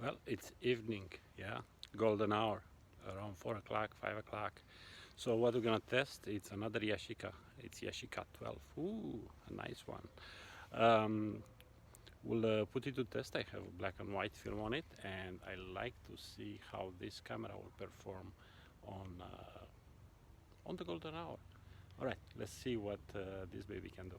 Well, it's evening, yeah, golden hour, around 4 o'clock, 5 o'clock. So what we're gonna test, it's another Yashica. It's Yashica 12. Ooh, a nice one. Um, we'll put it to test. I have a black and white film on it, and I like to see how this camera will perform on the golden hour. All right, let's see what this baby can do.